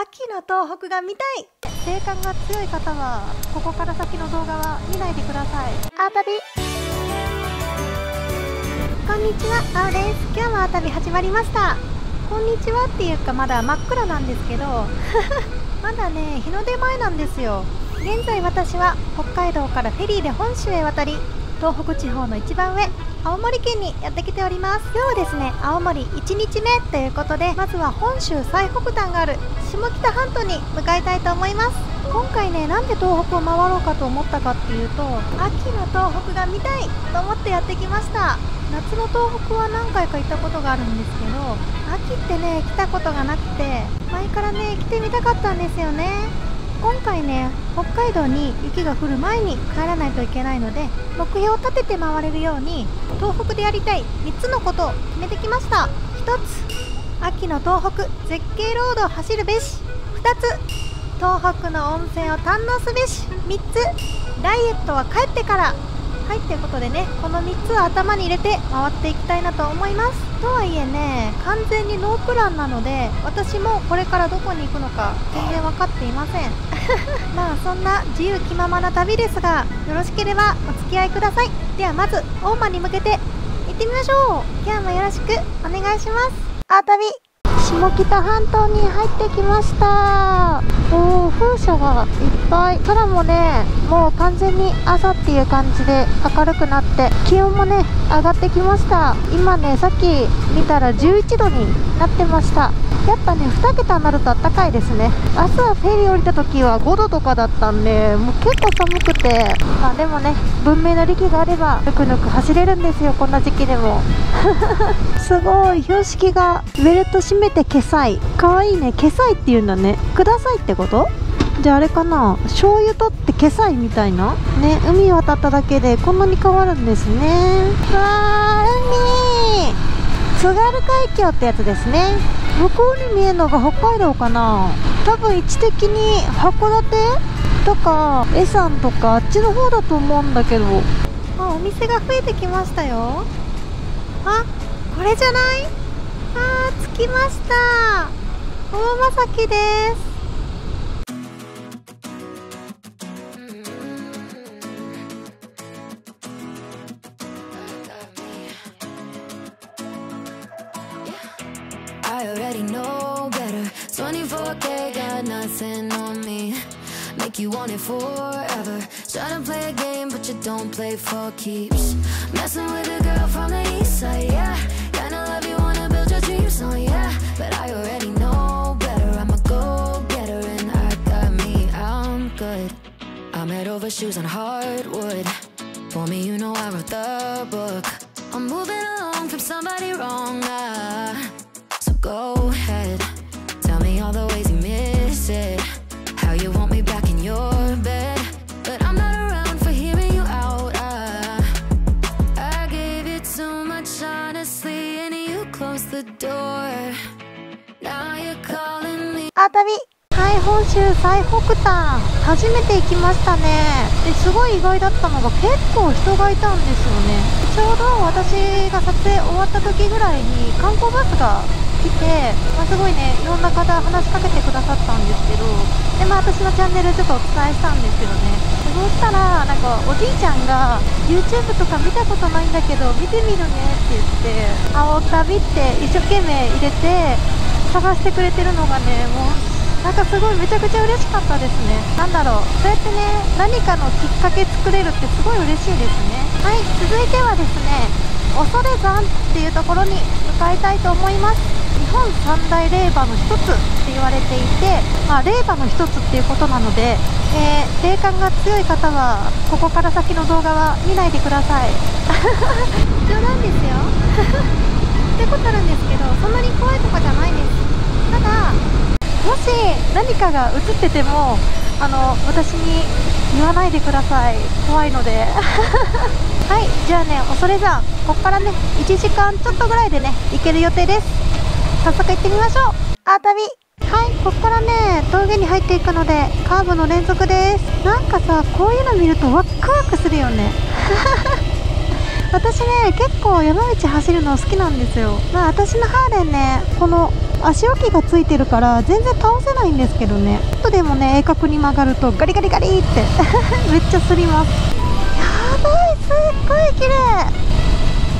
秋の東北が見たい。霊感が強い方はここから先の動画は見ないでください。アータビ、こんにちは、あおです。今日もアータビ始まりました。こんにちはっていうかまだ真っ暗なんですけどまだね日の出前なんですよ。現在私は北海道からフェリーで本州へ渡り、東北地方の一番上青森県にやってきております。今日はですね青森1日目ということで、まずは本州最北端がある下北半島に向かいたいと思います。今回ねなんで東北を回ろうかと思ったかっていうと、秋の東北が見たいと思ってやってきました。夏の東北は何回か行ったことがあるんですけど、秋ってね来たことがなくて前からね来てみたかったんですよね。今回ね北海道に雪が降る前に帰らないといけないので、目標を立てて回れるように東北でやりたい3つのことを決めてきました。1つ、秋の東北絶景ロードを走るべし。2つ、東北の温泉を堪能すべし。3つ、ダイエットは帰ってから。はい、ということでねこの3つを頭に入れて回っていきたいなと思います。とはいえね完全にノープランなので、私もこれからどこに行くのか全然分かっていませんまあそんな自由気ままな旅ですが、よろしければお付き合いください。ではまず大間に向けて行ってみましょう。今日もよろしくお願いします。アータビ、下北半島に入ってきました。おお、風車がいっぱい。空もねもう完全に朝っていう感じで明るくなって、気温もね上がってきました。今ねさっき見たら11度になってました。やっぱね2桁になると暖かいですね。朝フェリー降りた時は5度とかだったんで、もう結構寒くて、まあでもね文明の利器があればぬくぬく走れるんですよ、こんな時期でもすごい標識がベルト締めて気彩、かわいいね。気彩っていうんだね。くださいってこと？じゃああれかな、醤油取って気彩みたいなね。海渡っただけでこんなに変わるんですね。わー、海津軽海峡ってやつですね。向こうに見えるのが北海道かな。多分位置的に函館とか恵山とかあっちの方だと思うんだけど。あ、お店が増えてきましたよ。あ、これじゃない？あー、着きました。大間崎です。I already know better. 24K got nothing on me. Make you want it forever. Try to play a game, but you don't play for keeps. Messing with a girl from the east side, yeah. Kinda love you, wanna build your dreams on, yeah. But I already know better. I'm a go-getter and I got me. I'm good. I'm head over shoes on hardwood. For me, you know I wrote the book. I'm moving along from somebody wrong, go ahead, tell me all the ways you miss it, how you want me back in your bed, but I'm not around for hearing you out. I gave you too much honestly and you closed the door. Now you're calling me. アータビ、はい、本州最北端初めて行きましたね。ですごい意外だったのが結構人がいたんですよね。ちょうど私が撮影終わった時ぐらいに観光バスが来て、すごいねいろんな方話しかけてくださったんですけど、で私のチャンネルちょっとお伝えしたんですけどね。そうしたらなんかおじいちゃんが YouTube とか見たことないんだけど見てみるねって言って、青旅って一生懸命入れて探してくれてるのがね、もうなんかすごいめちゃくちゃ嬉しかったですね。なんだろう、そうやってね何かのきっかけ作れるってすごい嬉しいですね。はい、続いてはですね恐山っていうところに向かいたいと思います。日本三大霊場の一つって言われていて、霊場の一つっていうことなので、霊感が強い方はここから先の動画は見ないでください冗談ですよってことなんですけど、そんなに怖いとかじゃないです。ただもし何かが映ってても私に言わないでください。怖いのではい、じゃあね恐山、ここからね1時間ちょっとぐらいでね行ける予定です。早速行ってみましょう。アータビ、はい、ここからね峠に入っていくのでカーブの連続です。なんかさこういうの見るとワクワクするよね私ね結構山道走るの好きなんですよ。私のハーレーねこの足置きがついてるから全然倒せないんですけどね。ちょっとでもね、鋭角に曲がるとガリガリガリってめっちゃすります。やばい、すっごい綺麗。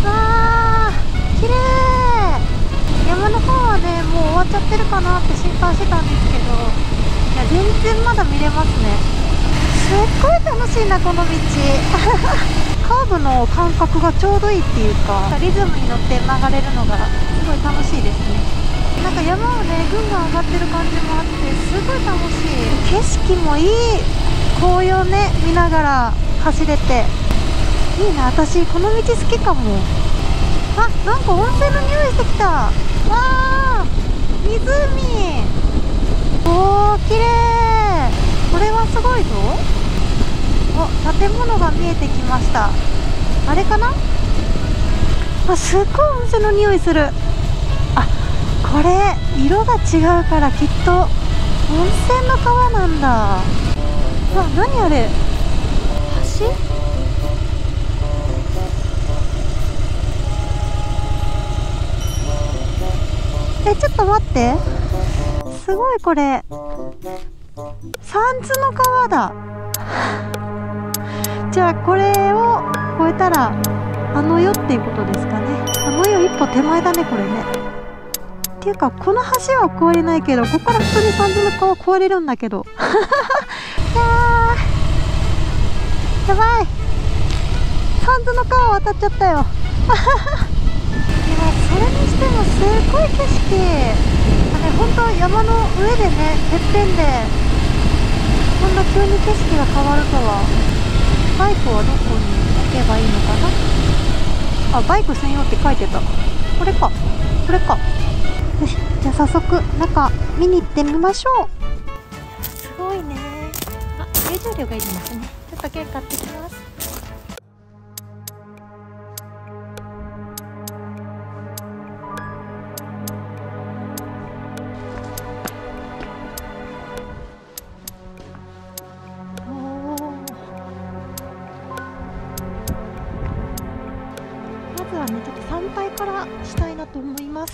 わー、綺麗。山の方はね、もう終わっちゃってるかなって心配してたんですけど、いや全然まだ見れますね。すっごい楽しいな、この道カーブの感覚がちょうどいいっていうか、リズムに乗って曲がれるのがすごい楽しいですね。なんか山をね、ぐんぐん上がってる感じもあって、すごい楽しい。景色もいい。紅葉ね、見ながら走れていいな。私この道好きかも。あ、なんか温泉の匂いしてきた。わー、湖。おー、綺麗。これはすごいぞ。お、建物が見えてきました。あれかな。あ、すっごい温泉の匂いする。あ、これ色が違うからきっと温泉の川なんだ。うわ、何あれ、橋。ちょっと待って、すごい、これ三途の川だ。じゃあこれを越えたらあの世っていうことですかね。あの世一歩手前だね、これね。っていうか、この橋は越えれないけど、ここから普通に三途の川越えれるんだけどやばい、三途の川渡っちゃったよいや、それにしてもすごい景色。本当山の上でね、てっぺんでこんな急に景色が変わるとは。バイクはどこに置けばいいのかな。あ、バイク専用って書いてた。これか、これか。よし、じゃあ早速中見に行ってみましょう。すごいね。あ、入場料がいりますね。ちょっと券買ってきます。まずはね、ちょっと参拝からしたいなと思います。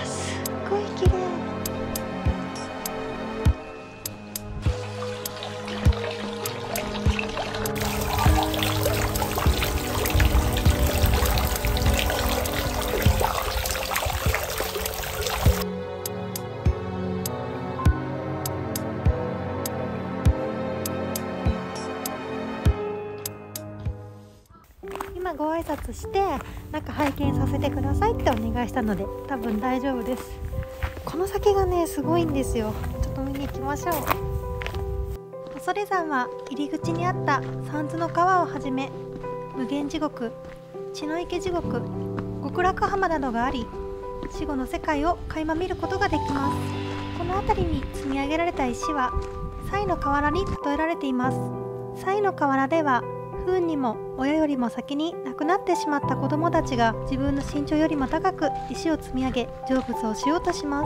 すっごい綺麗。今ご挨拶して中拝見させてくださいってお願いしたので、多分大丈夫です。この先がね、すごいんですよ。ちょっと見に行きましょう。恐山は入り口にあった三途の川をはじめ、無限地獄、血の池地獄、極楽浜などがあり、死後の世界を垣間見ることができます。この辺りに積み上げられた石は賽の河原に例えられています。賽の河原では不運にも親よりも先に亡くなってしまった子供たちが自分の身長よりも高く石を積み上げ成仏をしようとしま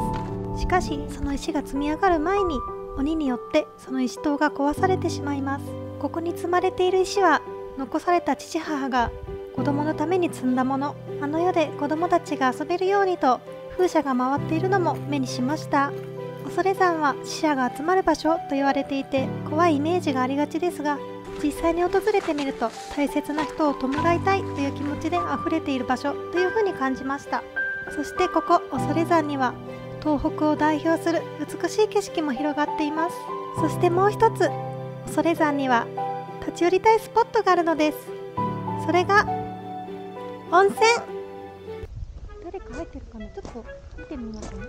す。しかしその石が積み上がる前に鬼によってその石塔が壊されてしまいます。ここに積まれている石は残された父母が子供のために積んだもの。あの世で子供たちが遊べるようにと風車が回っているのも目にしました。恐山は死者が集まる場所と言われていて怖いイメージがありがちですが、実際に訪れてみると大切な人を弔いたいという気持ちで溢れている場所というふうに感じました。そしてここ恐山には東北を代表する美しい景色も広がっています。そしてもう一つ、恐山には立ち寄りたいスポットがあるのです。それが温泉。誰か入ってるかな、ちょっと見てみますね。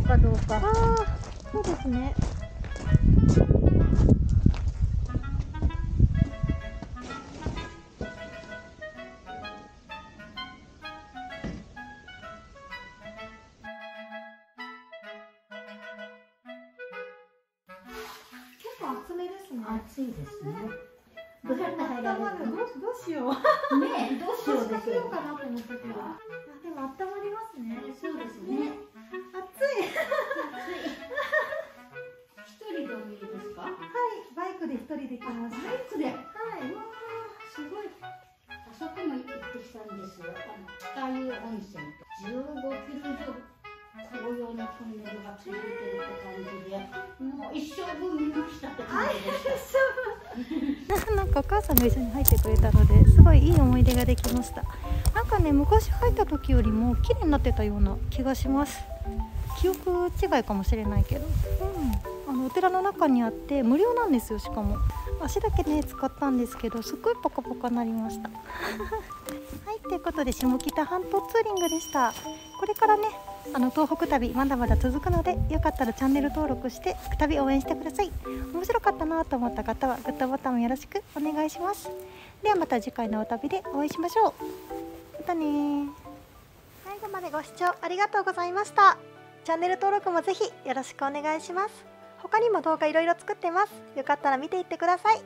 かどうか。ああ、そうですね。暑いですね。どうやって入られるの？どうしよう。ねえ、どうしようですよ。かなと思ったけど。あ、でも温まりますね。そうですね。暑い。一人でお見えですか？はい、バイクで一人で来ました。バイクで。はい。すごい。あそこも行ってきたんですよ。北湯温泉。15キロ以上紅葉のトンネルがついてるって感じで、もう一生分見ましたって感じでした。なんかお母さんが一緒に入ってくれたのですごいいい思い出ができました。なんかね、昔入った時よりも綺麗になってたような気がします。記憶違いかもしれないけど、お寺の中にあって無料なんですよ。しかも足だけね使ったんですけど、すっごいポカポカになりました。はい、ということで下北半島ツーリングでした。これからね東北旅まだまだ続くので、よかったらチャンネル登録して旅応援してください。面白かったなと思った方はグッドボタンもよろしくお願いします。ではまた次回のお旅でお会いしましょう。またね。最後までご視聴ありがとうございました。チャンネル登録もぜひよろしくお願いします。他にも動画いろいろ作ってます。よかったら見ていってください。